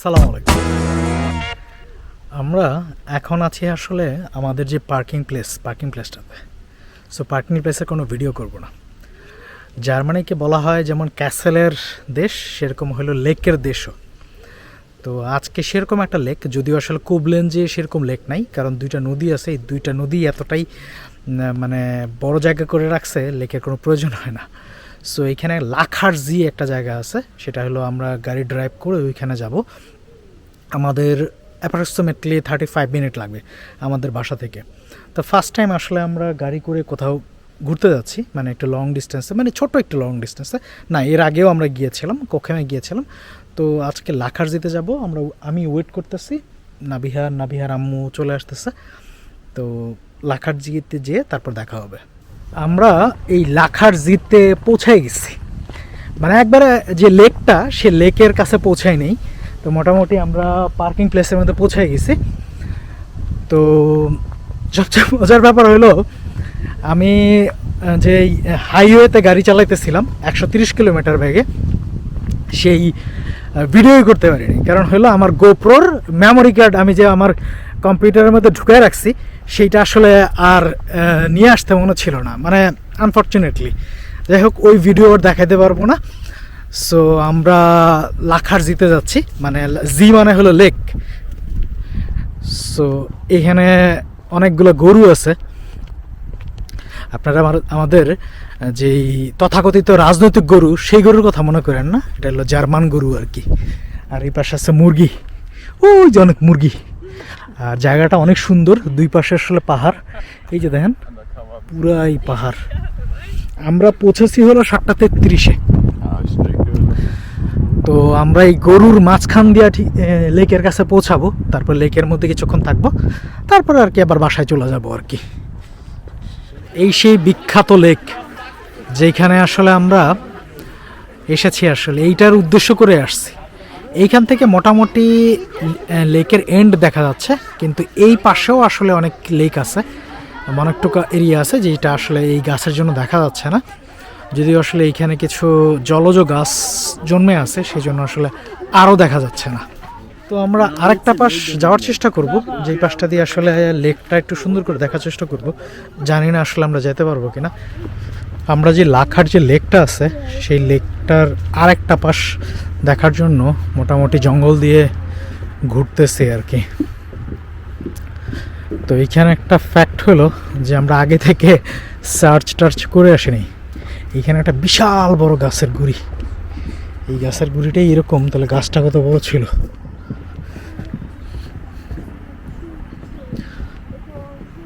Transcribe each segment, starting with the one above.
আসসালামু আলাইকুম। আমরা এখন আছি আসলে আমাদের যে পার্কিং প্লেসটাতে। সো পার্কিং প্লেসের কোনো ভিডিও করব না। জার্মানিকে বলা হয় যেমন ক্যাসেলের দেশ, সেরকম হলো লেকের দেশও। তো আজকে সেরকম একটা লেক, যদিও আসলে কোবলেঞ্জে সেরকম লেক নাই, কারণ দুইটা নদী আছে। এই দুইটা নদী এতটাই মানে বড় জায়গা করে রাখছে, লেকের কোনো প্রয়োজন হয় না। সো এইখানে লাখারজি একটা জায়গা আছে, সেটা হলো আমরা গাড়ি ড্রাইভ করে ওইখানে যাব। আমাদের অ্যাপ্রক্সিমেটলি 35 মিনিট লাগবে আমাদের বাসা থেকে। তো ফার্স্ট টাইম আসলে আমরা গাড়ি করে কোথাও ঘুরতে যাচ্ছি, মানে একটু লং ডিস্টেন্সে, মানে ছোট একটু লং ডিস্টেন্সে না। এর আগেও আমরা গিয়েছিলাম, কোখেমে গিয়েছিলাম। তো আজকে লাখারজিতে যাব আমরা। আমি ওয়েট করতেছি, নাবিহার আম্মু চলে আসতেছে। তো লাখারজিতে যেয়ে তারপর দেখা হবে। আমরা এই লাখারজিতে পৌঁছে গেছি, মানে একবারে যে লেকটা, সে লেকের কাছে পৌঁছাই নেই। তো মোটামুটি আমরা পার্কিং প্লেসের মধ্যে পৌঁছে গেছি। তো সবচেয়ে মজার ব্যাপার হলো, আমি যে হাইওয়েতে গাড়ি চালাইতেছিলাম 130 কিলোমিটার বেগে, সেই ভিডিওই করতে পারিনি। কারণ হলো আমার গোপ্রোর মেমোরি কার্ড আমি যে আমার কম্পিউটারের মধ্যে ঢুকে রাখছি, সেইটা আসলে আর নিয়ে আসতে মনে ছিল না, মানে আনফর্চুনেটলি। যাই হোক, ওই ভিডিও আর দেখাতে পারবো না। সো আমরা লাখারজিতে যাচ্ছি, মানে জি মানে হলো লেক। সো এখানে অনেকগুলো গরু আছে। আপনারা আমাদের যেই তথাকথিত রাজনৈতিক গরু, সেই গরুর কথা মনে করেন না, এটা হলো জার্মান গরু আর কি। আর এই পাশে আছে মুরগি, ওই যে অনেক মুরগি। আর জায়গাটা অনেক সুন্দর, দুই পাশে আসলে পাহাড়। এই যে দেখেন, পুরাই পাহাড়। আমরা পৌঁছেছি হলো 7:33-এ। তো আমরা এই গরুর মাঝখান দিয়ে লেকের কাছে পৌঁছাবো, তারপর লেকের মধ্যে কিছুক্ষণ থাকবো, তারপর আর কি আবার বাসায় চলে যাবো আর কি। এই সেই বিখ্যাত লেক যেখানে আসলে আমরা এসেছি, আসলে এইটার উদ্দেশ্য করে আসছি। এইখান থেকে মোটামুটি লেকের এন্ড দেখা যাচ্ছে, কিন্তু এই পাশেও আসলে অনেক লেক আছে, অনেকটুকু এরিয়া আছে যেটা আসলে এই গাছের জন্য দেখা যাচ্ছে না। যদিও আসলে এইখানে কিছু জলজ গাছ জন্মে আছে, সেই জন্য আসলে আরও দেখা যাচ্ছে না। তো আমরা আরেকটা পাশ যাওয়ার চেষ্টা করব, যেই পাশটা দিয়ে আসলে লেকটা একটু সুন্দর করে দেখার চেষ্টা করব। জানি না আসলে আমরা যেতে পারবো কিনা। আমরা যে লাখার যে লেকটা আছে, সেই লেকটার আরেকটা পাশ দেখার জন্য মোটামুটি জঙ্গল দিয়ে ঘুরতেছি আর কি। তো এইখানে একটা ফ্যাক্ট হলো যে আমরা আগে থেকে সার্চ করে আসিনি। এইখানে একটা বিশাল বড় গাছের গুড়ি, এই গাছের গুড়িটাই এরকম, তাহলে গাছটা কত বড় ছিল।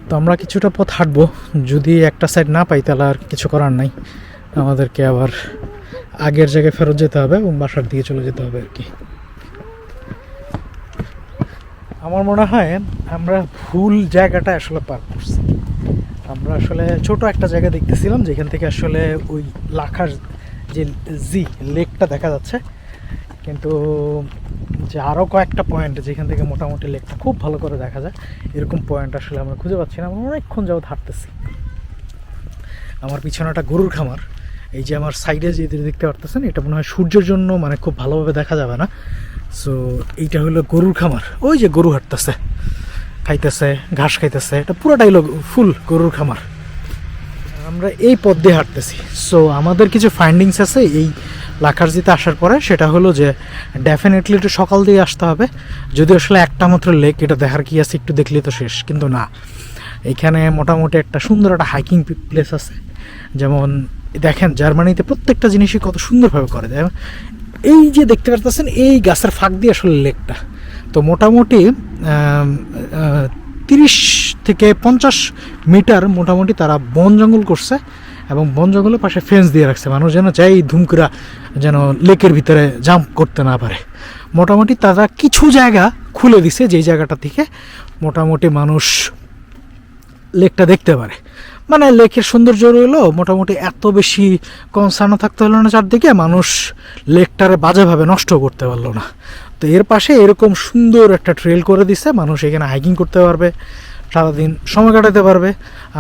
তো আমরা কিছুটা পথ হাঁটবো, যদি একটা সাইড না পাই তাহলে আর কিছু করার নাই, আমাদেরকে আবার আগের জায়গায় ফেরত যেতে হবে এবং বাসার দিকে চলে যেতে হবে আর কি। আমার মনে হয় আমরা ভুল জায়গাটা আসলে পার করছি। আমরা আসলে ছোট একটা জায়গা দেখতেছিলাম, যেখান থেকে আসলে ওই লাখার যে লেকটা দেখা যাচ্ছে, কিন্তু যে আরও কয়েকটা পয়েন্ট যেখান থেকে মোটামুটি লেকটা খুব ভালো করে দেখা যায়, এরকম পয়েন্ট আসলে আমরা খুঁজে পাচ্ছি না। আমরা অনেকক্ষণ যাবত হাঁটতেছি। আমার পিছনে একটা গরুর খামার, এই যে আমার সাইডে যে দেখতে পারতেছেন, এটা মনে হয় সূর্যের জন্য মানে খুব ভালোভাবে দেখা যাবে না। সো এইটা হলো গরুর খামার, ওই যে গরু হাঁটতেছে, খাইতেছে, ঘাস খাইতেছে, এটা পুরোটাই হলো ফুল গরুর খামার। আমরা এই পথ দিয়ে হাঁটতেছি। সো আমাদের কিছু ফাইন্ডিংস আছে এই লাখারজিতে আসার পরে, সেটা হলো যে ডেফিনেটলি একটু সকাল দিয়ে আসতে হবে। যদি আসলে একটা মাত্র লেক, এটা দেখার কি আছে, একটু দেখলেই তো শেষ, কিন্তু না। এখানে মোটামুটি একটা সুন্দর একটা হাইকিং প্লেস আছে। যেমন দেখেন, জার্মানিতে প্রত্যেকটা জিনিসই কত সুন্দরভাবে করে দেয়। এই যে দেখতে পারতেছেন, এই গাছের ফাঁক দিয়ে আসলে লেকটা। তো মোটামুটি 30 থেকে 50 মিটার মোটামুটি তারা বন জঙ্গল করছে, এবং বন জঙ্গলের পাশে ফেন্স দিয়ে রাখছে, মানুষ যেন চাই ধুমকুরা যেন লেকের ভিতরে জাম্প করতে না পারে। মোটামুটি তারা কিছু জায়গা খুলে দিছে, যেই জায়গাটা থেকে মোটামুটি মানুষ লেকটা দেখতে পারে। মানে লেকের সৌন্দর্য রইলো, মোটামুটি এত বেশি কনসার্নও থাকতে হলো না চারদিকে, মানুষ লেকটারে বাজেভাবে নষ্ট করতে পারলো না। তো এর পাশে এরকম সুন্দর একটা ট্রেল করে দিছে, মানুষ এখানে হাইকিং করতে পারবে, সারাদিন সময় কাটাতে পারবে।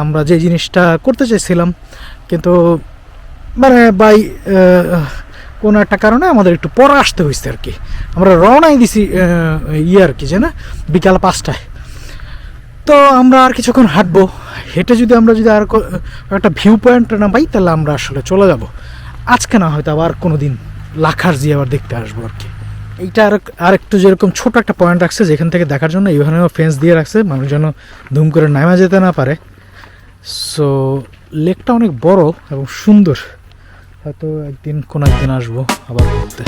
আমরা যে জিনিসটা করতে চাইছিলাম, কিন্তু মানে বাই কোনো একটা কারণে আমাদের একটু পরে আসতে হয়েছে আর কি। আমরা রওনাই দিছি আর কি যে না বিকাল 5টায়। তো আমরা আর কিছুক্ষণ হাঁটবো, হেঁটে যদি আর একটা ভিউ পয়েন্ট না পাই তাহলে আমরা আসলে চলে যাব। আজকে না হয়তো আবার কোনো দিন লাখারজি আবার দেখতে আসবো আর কি। এইটা আর একটু যেরকম ছোট একটা পয়েন্ট রাখছে যেখান থেকে দেখার জন্য এইখানেও ফেন্স দিয়ে রাখছে, মানুষ যেন ধুম করে নামা যেতে না পারে। সো লেকটা অনেক বড় এবং সুন্দর, হয়তো কোনো একদিন আসবো আবার ঘুরতে।